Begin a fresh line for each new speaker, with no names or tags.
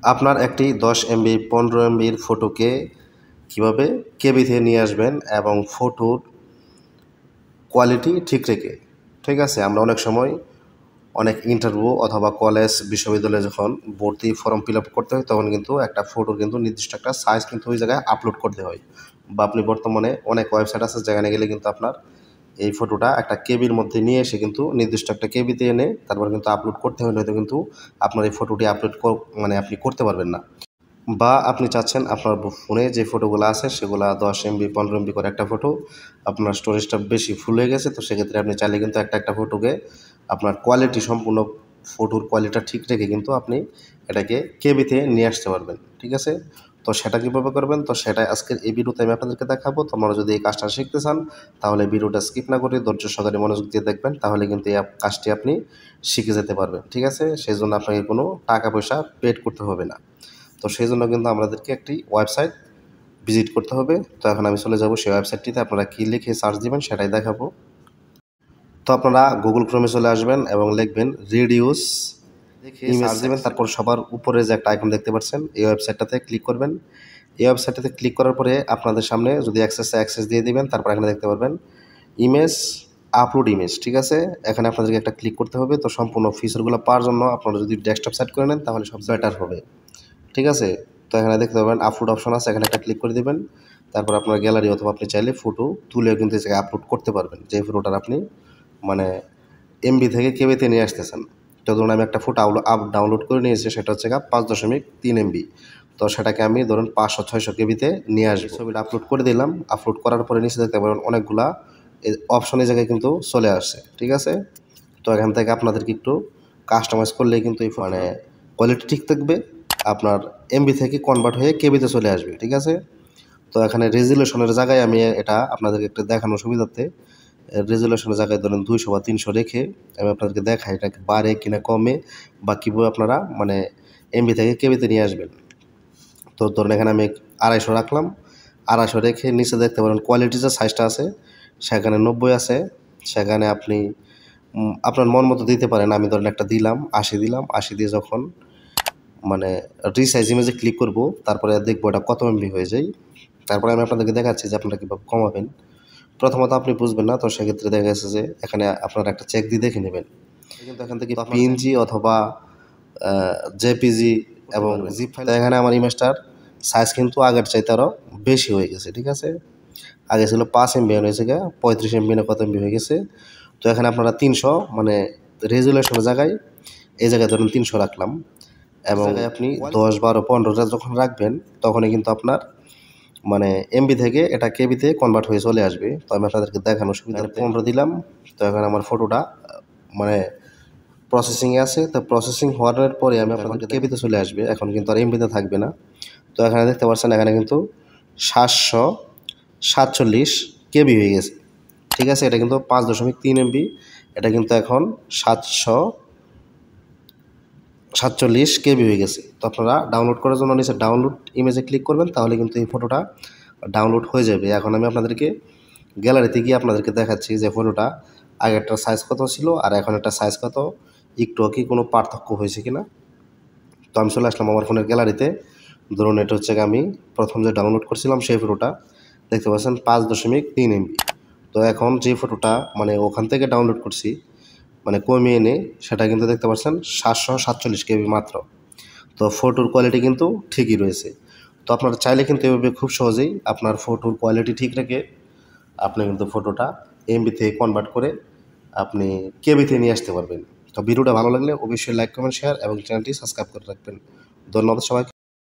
আপনার একটি 10 এমবি 15 এমবির ফটোকে কীভাবে কেবিতে নিয়ে আসবেন এবং ফটোর কোয়ালিটি ঠিক আছে। আমরা অনেক সময় অনেক ইন্টারভিউ অথবা কলেজ বিশ্ববিদ্যালয়ে যখন ভর্তি ফর্ম ফিল আপ করতে হয় তখন কিন্তু একটা ফটোর কিন্তু নির্দিষ্ট একটা সাইজ কিন্তু ওই জায়গায় আপলোড করতে হয়। বা আপনি বর্তমানে অনেক ওয়েবসাইট আছে যেখানে গেলে কিন্তু আপনার এই ফটোটা একটা কেবির মধ্যে নিয়ে এসে কিন্তু নির্দিষ্ট একটা কেবিতে এনে তারপর কিন্তু আপলোড করতে হয়, নয়তো কিন্তু আপনার এই ফটোটি আপলোড আপনি করতে পারবেন না। বা আপনি চাচ্ছেন আপনার ফোনে যে ফটোগুলো আছে সেগুলো 10 এমবি 15 এমবি করে একটা ফটো, আপনার স্টোরেজটা বেশি ফুল হয়ে গেছে, তো সেক্ষেত্রে আপনি চাইলে কিন্তু একটা ফটোকে আপনার কোয়ালিটি সম্পূর্ণ ফটোর কোয়ালিটিটা ঠিক রেখে কিন্তু আপনি এটাকে কেবিতে নিয়ে আসতে পারবেন। ঠিক আছে, তো সেটা কীভাবে করবেন, তো সেটা আজকের এই ভিডিওতে আমি আপনাদেরকে দেখাবো। তো আপনারা যদি এই কাজটা শিখতে চান তাহলে ভিডিওটা স্কিপ না করে ধৈর্য সহকারে মনোযোগ দিয়ে দেখবেন, তাহলে কিন্তু এই কাজটি আপনি শিখে যেতে পারবেন। ঠিক আছে, সেই জন্য আপনাকে কোনো টাকা পয়সা পেড করতে হবে না। তো সেই জন্য কিন্তু আমাদেরকে একটি ওয়েবসাইট ভিজিট করতে হবে। তো এখন আমি চলে যাব সেই ওয়েবসাইটটিতে। আপনারা কী লিখে সার্চ দিবেন সেটাই দেখাবো। তো আপনারা গুগল ক্রোমে চলে আসবেন এবং লিখবেন রিডিউস ইমেজ দেবেন, তারপর সবার উপরে যে একটা আইকন দেখতে পাচ্ছেন এই ওয়েবসাইটটাতে ক্লিক করবেন। এই ওয়েবসাইটটাতে ক্লিক করার পরে আপনাদের সামনে যদি অ্যাক্সেস দিয়ে দিবেন, তারপর এখানে দেখতে পারবেন ইমেজ আপলোড ইমেজ। ঠিক আছে, এখানে আপনাদেরকে একটা ক্লিক করতে হবে। তো সম্পূর্ণ ফিচারগুলো পাওয়ার জন্য আপনারা যদি ডেস্কটপ সেট করে নেন তাহলে সব বেটার হবে। ঠিক আছে, তো এখানে দেখতে পাবেন আপলোড অপশন আছে, এখানে একটা ক্লিক করে দেবেন। তারপর আপনার গ্যালারি অথবা আপনি চাইলে ফটো তুলেও কিন্তু এই জায়গায় আপলোড করতে পারবেন, যে ফটোটার আপনি এমবি থেকে কেবিতে নিয়ে আসতেছেন। তো ধরুন আমি একটা ফটো ডাউনলোড করে নিয়েছি, সেটা হচ্ছে 5.3 এমবি। তো সেটাকে আমি ধরুন 500-600 কেবিতে নিয়ে আসবো। ছবিটা আপলোড করে দিলাম। আপলোড করার পরে নিচে দেখতে পারেন অনেকগুলা অপশন এই জায়গায় কিন্তু চলে আসছে। ঠিক আছে, তো এখান থেকে আপনাদেরকে একটু কাস্টমাইজ করলেই কিন্তু এই কোয়ালিটি ঠিক থাকবে, আপনার এমবি থেকে কনভার্ট হয়ে কেবিতে চলে আসবে। ঠিক আছে, তো এখানে রেজুলেশনের জায়গায় আমি এটা আপনাদেরকে একটু দেখানোর সুবিধার্থে রেজুলেশনের জায়গায় ধরেন 200 বা 300 রেখে আমি আপনাদেরকে দেখাই এটা বাড়ে কিনা কমে বা কীভাবে আপনারা এমবি থেকে কেবিতে নিয়ে আসবেন। তো ধরুন এখানে আমি 250 রাখলাম। 250 রেখে নিচে দেখতে পারেন কোয়ালিটি যে সাইজটা আছে সেখানে 90 আছে। সেখানে আপনি আপনার মন মতো দিতে পারেন। আমি ধরেন একটা দিলাম 80 দিলাম। 80 দিয়ে যখন রিসাইজ ইমেজে ক্লিক করব, তারপরে দেখবো এটা কত এমবি হয়ে যায়। তারপরে আমি আপনাদেরকে দেখাচ্ছি যে আপনারা কীভাবে কমাবেন। প্রথমত আপনি বুঝবেন না, তো সেক্ষেত্রে দেখা গেছে যে এখানে আপনারা একটা চেক দিয়ে দেখে নেবেন। কিন্তু এখান থেকে পিএনজি অথবা জেপিজি এবং জিপ ফাইল, এখানে আমার ইমেজটার সাইজ কিন্তু আগের চাইতে আরও বেশি হয়ে গেছে। ঠিক আছে, আগে ছিল 5 এমবি, হয়েছে 35 এমবি না কত এমবি হয়ে গেছে। তো এখানে আপনারা 300 রেজুলেশনের জায়গায় এই জায়গায় ধরুন 300 রাখলাম এবং আপনি 10, 12, 15টা যখন রাখবেন তখনই কিন্তু আপনার এমবি থেকে এটা কেবিতে কনভার্ট হয়ে চলে আসবে। তো আমি আপনাদেরকে দেখানোর সুবিধা 15 দিলাম। তো এখন আমার ফটোটা প্রসেসিংয়ে আছে। তো প্রসেসিং হওয়ার পরে আমি আপনাদেরকে কেবিতে চলে আসবে, এখন কিন্তু আর এমবিতে থাকবে না। তো এখানে দেখতে পাচ্ছেন এখানে কিন্তু 747 কেবি হয়ে গেছে। ঠিক আছে, এটা কিন্তু 5.3 এমবি, এটা কিন্তু এখন 747 কেবি হয়ে গেছে। তো আপনারা ডাউনলোড করার জন্য নিচে ডাউনলোড ইমেজে ক্লিক করবেন, তাহলে কিন্তু এই ফটোটা ডাউনলোড হয়ে যাবে। এখন আমি আপনাদেরকে গ্যালারিতে গিয়ে আপনাদেরকে দেখাচ্ছি যে ফটোটা আগেরটার সাইজ কত ছিল আর এখন একটা সাইজ কত, একটু কি কোনো পার্থক্য হয়েছে কিনা। তো আমি চলে আসলাম আমার ফোনের গ্যালারিতে। ধরুন এটা হচ্ছে আমি প্রথম যে ডাউনলোড করছিলাম সেই ফটোটা দেখতে পাচ্ছেন 5.3 এমবি। তো এখন যে ফটোটা ওখান থেকে ডাউনলোড করছি কমিয়ে এনে সেটা কিন্তু দেখতে পাচ্ছেন 747 কেবি মাত্র। তো ফটোর কোয়ালিটি কিন্তু ঠিকই রয়েছে। তো আপনারা চাইলে কিন্তু এভাবে খুব সহজেই আপনার ফটোর কোয়ালিটি ঠিক রেখে আপনি কিন্তু ফটোটা এমবি থেকে কনভার্ট করে আপনি কেবিতে নিয়ে আসতে পারবেন। তো ভিডিওটা ভালো লাগলে অবশ্যই লাইক, কমেন্ট, শেয়ার এবং চ্যানেলটি সাবস্ক্রাইব করে রাখবেন। ধন্যবাদ সবাইকে।